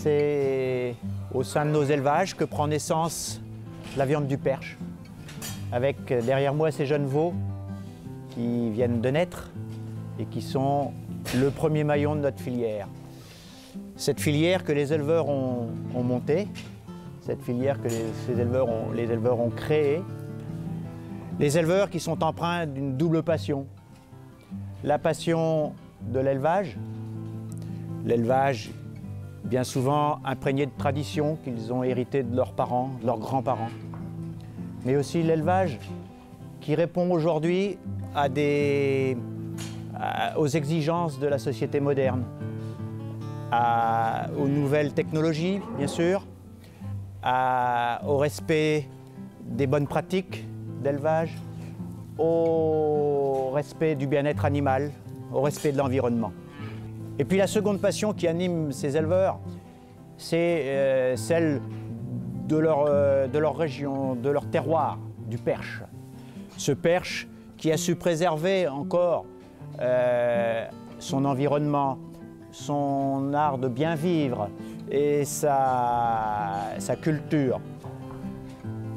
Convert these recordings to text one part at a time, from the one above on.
C'est au sein de nos élevages que prend naissance la viande du perche, avec derrière moi ces jeunes veaux qui viennent de naître et qui sont le premier maillon de notre filière. Cette filière que les éleveurs ont montée, cette filière que les éleveurs ont créée, les éleveurs qui sont empreints d'une double passion. La passion de l'élevage bien souvent imprégné de traditions qu'ils ont héritées de leurs parents, de leurs grands-parents. Mais aussi l'élevage qui répond aujourd'hui aux exigences de la société moderne, aux nouvelles technologies, bien sûr, au respect des bonnes pratiques d'élevage, au respect du bien-être animal, au respect de l'environnement. Et puis la seconde passion qui anime ces éleveurs, c'est celle de leur région, de leur terroir, du perche. Ce perche qui a su préserver encore son environnement, son art de bien vivre et sa culture.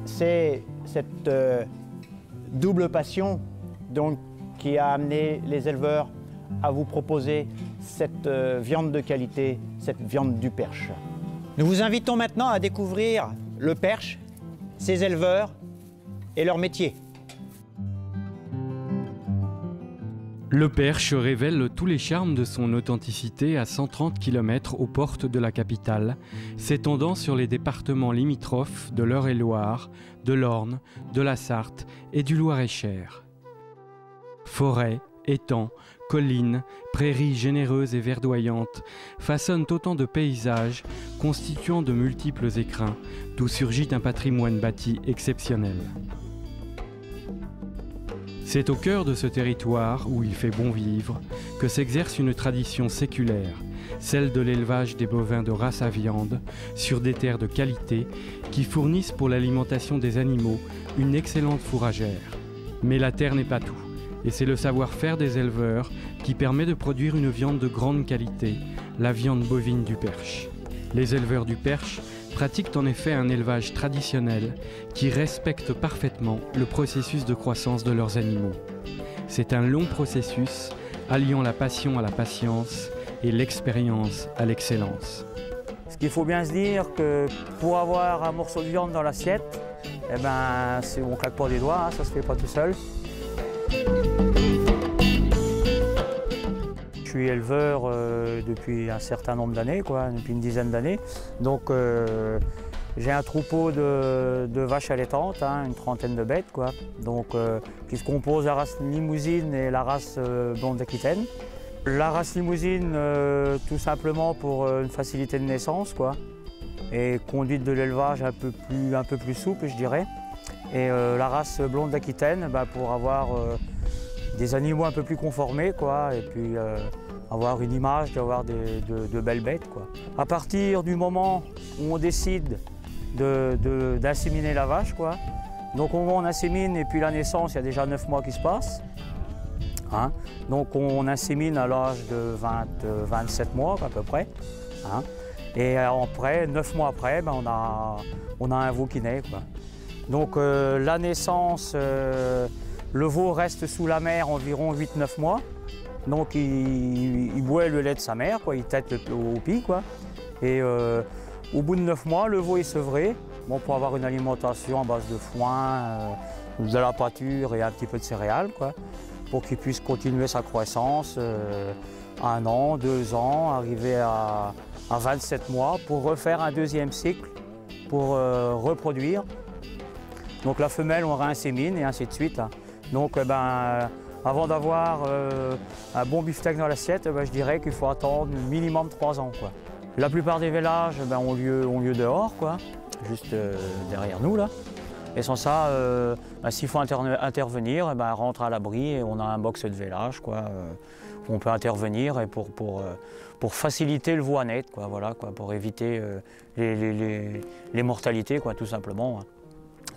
C'est cette double passion donc, qui a amené les éleveurs à vous proposer cette viande de qualité, cette viande du perche. Nous vous invitons maintenant à découvrir le perche, ses éleveurs et leur métier. Le perche révèle tous les charmes de son authenticité à 130 km aux portes de la capitale, s'étendant sur les départements limitrophes de l'Eure-et-Loir, de l'Orne, de la Sarthe et du Loir-et-Cher. Forêts, étangs, collines, prairies généreuses et verdoyantes façonnent autant de paysages constituant de multiples écrins, d'où surgit un patrimoine bâti exceptionnel. C'est au cœur de ce territoire, où il fait bon vivre, que s'exerce une tradition séculaire, celle de l'élevage des bovins de race à viande, sur des terres de qualité, qui fournissent pour l'alimentation des animaux une excellente fourragère. Mais la terre n'est pas tout, et c'est le savoir-faire des éleveurs qui permet de produire une viande de grande qualité, la viande bovine du perche. Les éleveurs du perche pratiquent en effet un élevage traditionnel qui respecte parfaitement le processus de croissance de leurs animaux. C'est un long processus alliant la passion à la patience et l'expérience à l'excellence. Ce qu'il faut bien se dire que pour avoir un morceau de viande dans l'assiette, eh ben, on ne claque pas des doigts, hein, ça ne se fait pas tout seul. Je suis éleveur depuis un certain nombre d'années, depuis une dizaine d'années. Donc j'ai un troupeau de vaches allaitantes, hein, une trentaine de bêtes, donc, qui se composent de la race limousine et la race blonde d'Aquitaine. La race limousine, tout simplement pour une facilité de naissance, et conduite de l'élevage un peu plus souple, je dirais. Et la race blonde d'Aquitaine, pour avoir des animaux un peu plus conformés, et puis avoir une image d'avoir de belles bêtes, À partir du moment où on décide d'inséminer la vache, donc on insémine et puis la naissance, il y a déjà 9 mois qui se passent. Hein. Donc on insémine à l'âge de 27 mois à peu près. Hein. Et après, 9 mois après, on a un veau qui naît. Donc la naissance, le veau reste sous la mère environ 8-9 mois. Donc il boit le lait de sa mère, il tète au pis. Et au bout de 9 mois, le veau est sevré pour avoir une alimentation à base de foin, de la pâture et un petit peu de céréales, pour qu'il puisse continuer sa croissance 1 an, 2 ans, arriver à 27 mois pour refaire un deuxième cycle, pour reproduire. Donc la femelle, on réinsémine et ainsi de suite. Donc avant d'avoir un bon beefsteak dans l'assiette, je dirais qu'il faut attendre minimum 3 ans. La plupart des vélages ont lieu dehors, juste derrière nous. Là. Et sans ça, s'il faut intervenir, rentre à l'abri et on a un box de vélage où on peut intervenir et pour faciliter le veau à naître, pour éviter les mortalités, tout simplement.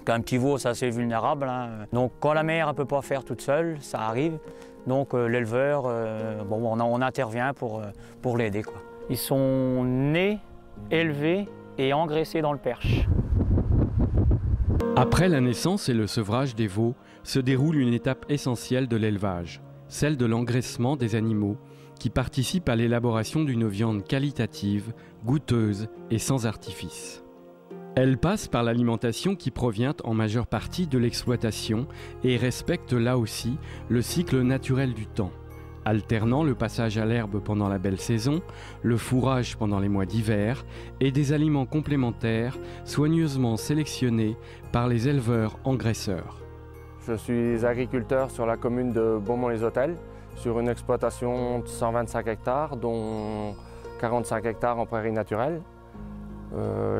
Un petit veau, c'est assez vulnérable. Donc quand la mère ne peut pas faire toute seule, ça arrive. Donc l'éleveur, on intervient pour l'aider. Ils sont nés élevés et engraissés dans le Perche. Après la naissance et le sevrage des veaux, se déroule une étape essentielle de l'élevage, celle de l'engraissement des animaux, qui participe à l'élaboration d'une viande qualitative, goûteuse et sans artifice. Elle passe par l'alimentation qui provient en majeure partie de l'exploitation et respecte là aussi le cycle naturel du temps, alternant le passage à l'herbe pendant la belle saison, le fourrage pendant les mois d'hiver et des aliments complémentaires soigneusement sélectionnés par les éleveurs engraisseurs. Je suis agriculteur sur la commune de Beaumont-les-Hôtels, sur une exploitation de 125 hectares, dont 45 hectares en prairie naturelle.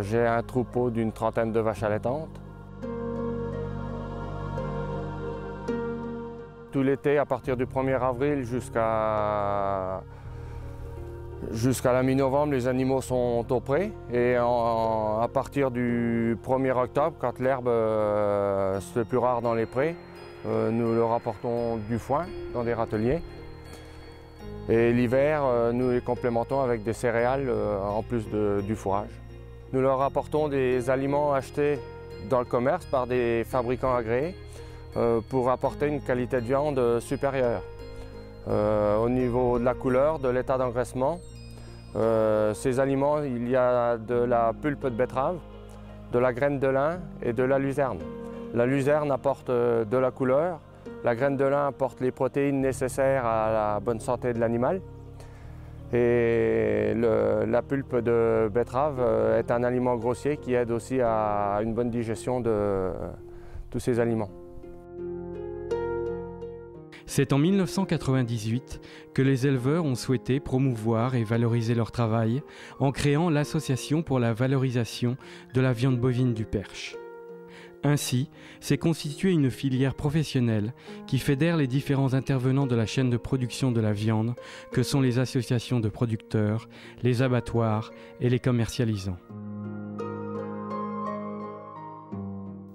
J'ai un troupeau d'une trentaine de vaches allaitantes. Tout l'été, à partir du 1er avril jusqu'à la mi-novembre, les animaux sont au pré. Et à partir du 1er octobre, quand l'herbe c'est plus rare dans les prés, nous leur apportons du foin dans des râteliers. Et l'hiver, nous les complémentons avec des céréales en plus du fourrage. Nous leur apportons des aliments achetés dans le commerce par des fabricants agréés pour apporter une qualité de viande supérieure. Au niveau de la couleur, de l'état d'engraissement, ces aliments, il y a de la pulpe de betterave, de la graine de lin et de la luzerne. La luzerne apporte de la couleur, la graine de lin apporte les protéines nécessaires à la bonne santé de l'animal. Et la pulpe de betterave est un aliment grossier qui aide aussi à une bonne digestion de tous ces aliments. C'est en 1998 que les éleveurs ont souhaité promouvoir et valoriser leur travail en créant l'Association pour la valorisation de la viande bovine du Perche. Ainsi, s'est constituée une filière professionnelle qui fédère les différents intervenants de la chaîne de production de la viande, que sont les associations de producteurs, les abattoirs et les commercialisants.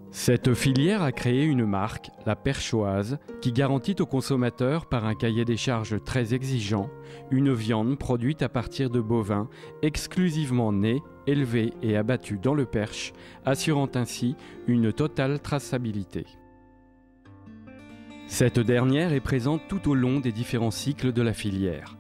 Cette filière a créé une marque, la Perchoise, qui garantit aux consommateurs par un cahier des charges très exigeant une viande produite à partir de bovins exclusivement nés, élevés et abattus dans le Perche, assurant ainsi une totale traçabilité. Cette dernière est présente tout au long des différents cycles de la filière.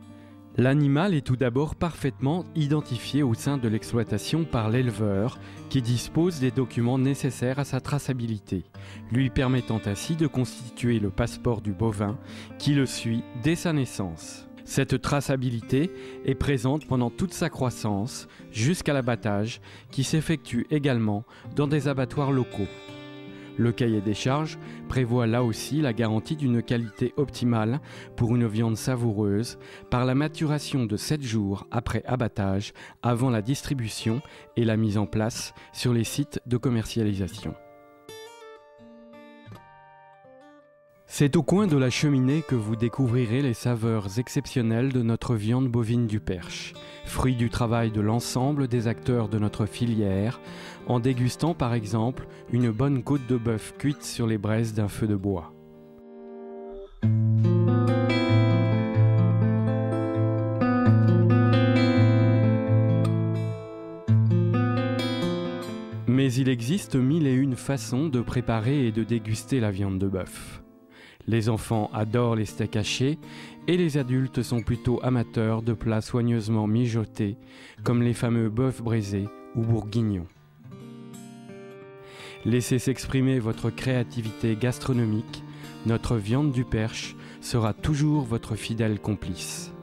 L'animal est tout d'abord parfaitement identifié au sein de l'exploitation par l'éleveur qui dispose des documents nécessaires à sa traçabilité, lui permettant ainsi de constituer le passeport du bovin qui le suit dès sa naissance. Cette traçabilité est présente pendant toute sa croissance jusqu'à l'abattage qui s'effectue également dans des abattoirs locaux. Le cahier des charges prévoit là aussi la garantie d'une qualité optimale pour une viande savoureuse par la maturation de 7 jours après abattage avant la distribution et la mise en place sur les sites de commercialisation. C'est au coin de la cheminée que vous découvrirez les saveurs exceptionnelles de notre viande bovine du Perche, fruit du travail de l'ensemble des acteurs de notre filière, en dégustant par exemple une bonne côte de bœuf cuite sur les braises d'un feu de bois. Mais il existe 1001 façons de préparer et de déguster la viande de bœuf. Les enfants adorent les steaks hachés et les adultes sont plutôt amateurs de plats soigneusement mijotés comme les fameux bœufs braisés ou bourguignons. Laissez s'exprimer votre créativité gastronomique, notre viande du Perche sera toujours votre fidèle complice.